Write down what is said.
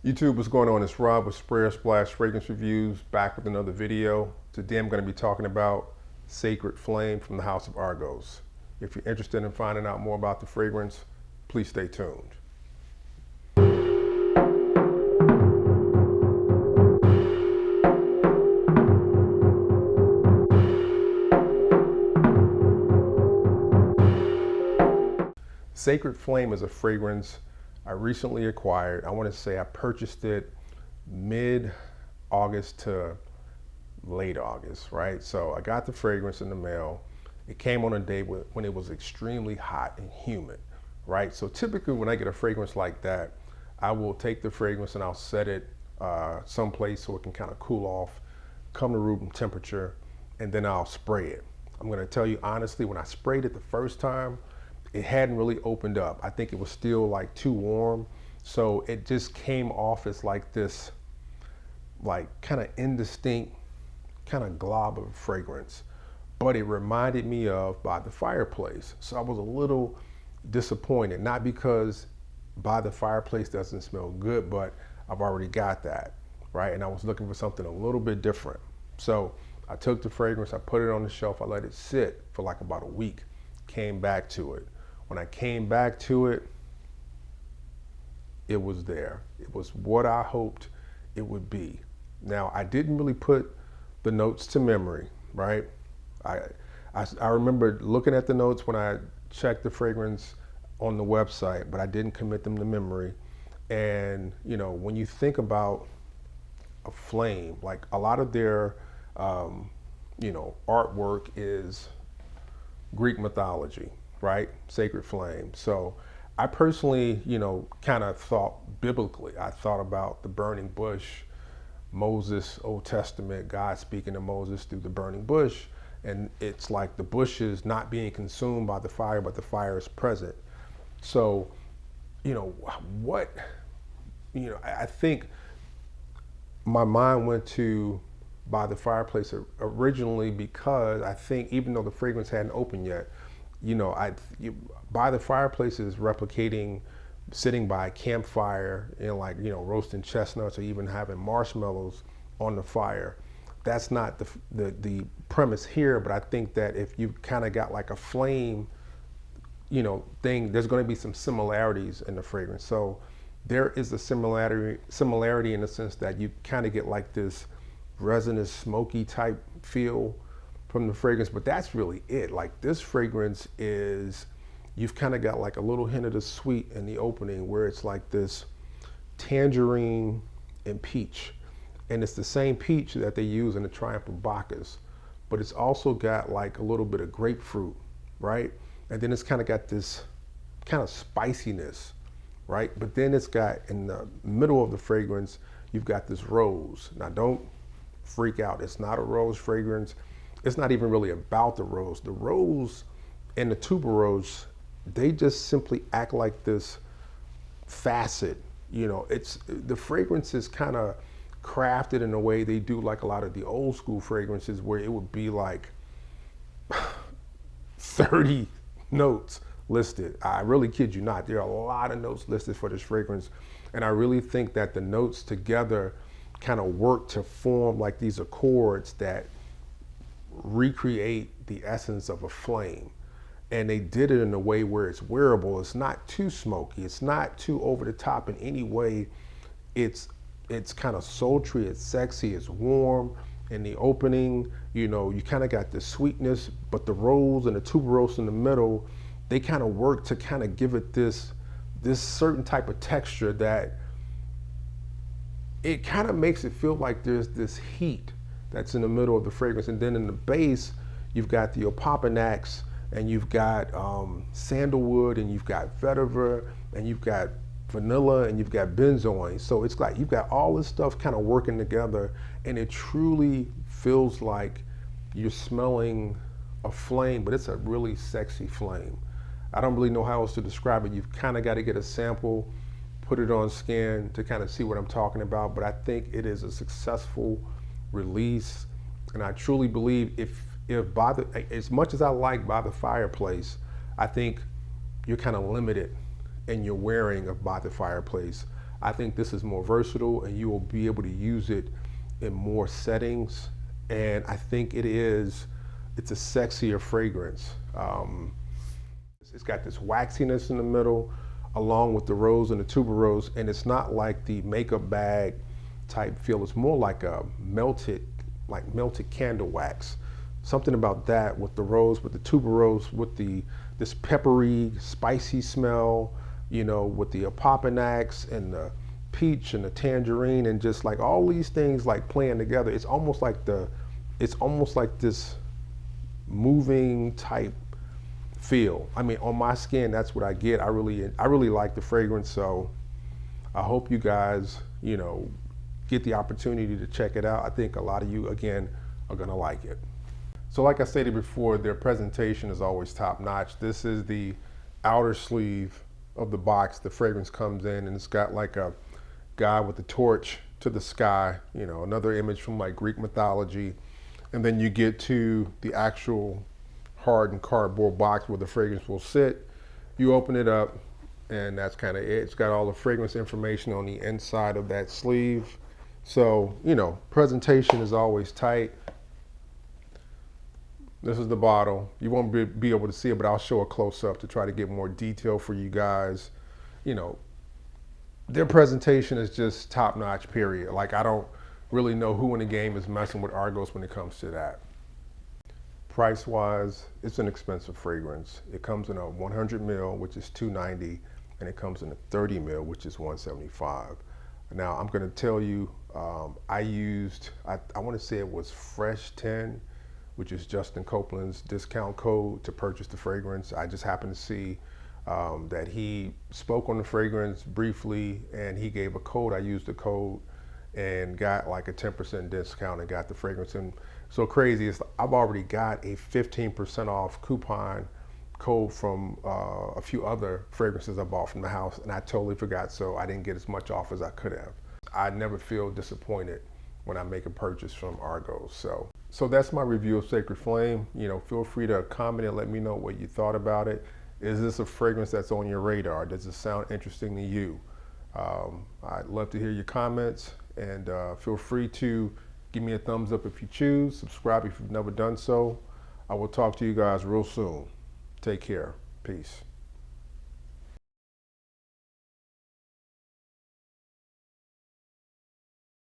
YouTube, what's going on? It's Rob with Sprayer Splash Fragrance Reviews, back with another video. Today I'm going to be talking about Sacred Flame from the House of Argos. If you're interested in finding out more about the fragrance, please stay tuned. Sacred Flame is a fragrance I recently acquired. I want to say I purchased it mid-August to late August, right? So I got the fragrance in the mail. It came on a day when it was extremely hot and humid, right? So typically when I get a fragrance like that, I will take the fragrance and I'll set it someplace so it can kind of cool off, come to room temperature, and then I'll spray it. I'm going to tell you honestly, when I sprayed it the first time, it hadn't really opened up. I think it was still like too warm. So it just came off as like this, like kind of indistinct, kind of glob of fragrance. But it reminded me of By the Fireplace. So I was a little disappointed, not because By the Fireplace doesn't smell good, but I've already got that, right? And I was looking for something a little bit different. So I took the fragrance, I put it on the shelf, I let it sit for like about a week, came back to it. When I came back to it, it was there. It was what I hoped it would be. Now, I didn't really put the notes to memory, right? I remember looking at the notes when I checked the fragrance on the website, but I didn't commit them to memory. And, you know, when you think about a flame, like a lot of their, artwork is Greek mythology, right? Sacred flame. So I personally, kind of thought biblically. I thought about the burning bush, Moses, Old Testament, God speaking to Moses through the burning bush. And it's like the bush is not being consumed by the fire, but the fire is present. So, I think my mind went to By the Fireplace originally because I think even though the fragrance hadn't opened yet, By the Fireplace is replicating sitting by a campfire and roasting chestnuts or even having marshmallows on the fire. That's not the premise here, but I think that if you kind of got like a flame, thing, there's going to be some similarities in the fragrance. So there is a similarity in the sense that you kind of get like this resinous, smoky type feel from the fragrance, but that's really it. Like this fragrance is, you've kind of got like a little hint of the sweet in the opening where it's like this tangerine and peach. And it's the same peach that they use in the Triumph of Bacchus, but it's also got like a little bit of grapefruit, right? And then it's kind of got this kind of spiciness, right? But then it's got in the middle of the fragrance, you've got this rose. Now don't freak out, it's not a rose fragrance. It's not even really about the rose. The rose and the tuberose, they just simply act like this facet. It's the fragrance is kind of crafted in a way they do like a lot of the old school fragrances where it would be like 30 notes listed. I really kid you not. There are a lot of notes listed for this fragrance. And I really think that the notes together kind of work to form like these accords that recreate the essence of a flame. And they did it in a way where it's wearable. It's not too smoky. It's not too over the top in any way. It's kind of sultry. It's sexy. It's warm. In the opening, you kind of got the sweetness, but the rose and the tuberose in the middle, they kind of work to kind of give it this certain type of texture that it kind of makes it feel like there's this heat that's in the middle of the fragrance. And then in the base, you've got the opopanax, and you've got sandalwood, and you've got vetiver, and you've got vanilla, and you've got benzoin. So it's like you've got all this stuff kind of working together, and it truly feels like you're smelling a flame, but it's a really sexy flame. I don't really know how else to describe it. You've kind of got to get a sample, put it on scan to kind of see what I'm talking about, but I think it is a successful release. And I truly believe if as much as I like By the Fireplace, I think you're kind of limited in your wearing of By the Fireplace. I think this is more versatile and you will be able to use it in more settings. And I think it's a sexier fragrance. It's got this waxiness in the middle along with the rose and the tuberose, and it's not like the makeup bag type feel. It's more like a melted candle wax. Something about that with the rose, with the tuberose, with this peppery, spicy smell, with the Apopanax and the peach and the tangerine and just like all these things like playing together. It's almost like this moving type feel. I mean, on my skin, that's what I get. I really like the fragrance. So I hope you guys, get the opportunity to check it out. I think a lot of you, again, are gonna like it. So like I stated before, their presentation is always top notch. This is the outer sleeve of the box. The fragrance comes in and it's got like a guy with a torch to the sky, another image from like Greek mythology. And then you get to the actual hardened cardboard box where the fragrance will sit. You open it up and that's kind of it. It's got all the fragrance information on the inside of that sleeve. So, presentation is always tight. This is the bottle. You won't be able to see it, but I'll show a close up to try to get more detail for you guys. Their presentation is just top notch, period. Like, I don't really know who in the game is messing with Argos when it comes to that. Price wise, it's an expensive fragrance. It comes in a 100 ml, which is $290, and it comes in a 30 ml, which is $175. Now, I'm going to tell you, I want to say it was Fresh 10, which is Justin Copeland's discount code to purchase the fragrance. I just happened to see that he spoke on the fragrance briefly and he gave a code. I used the code and got like a 10% discount and got the fragrance. And so crazy is I've already got a 15% off coupon code from a few other fragrances I bought from the house, and I totally forgot, so I didn't get as much off as I could have. I never feel disappointed when I make a purchase from Argos. So that's my review of Sacred Flame. Feel free to comment and let me know what you thought about it. Is this a fragrance that's on your radar? Does it sound interesting to you? I'd love to hear your comments, and feel free to give me a thumbs up if you choose. Subscribe if you've never done so. I will talk to you guys real soon. Take care. Peace.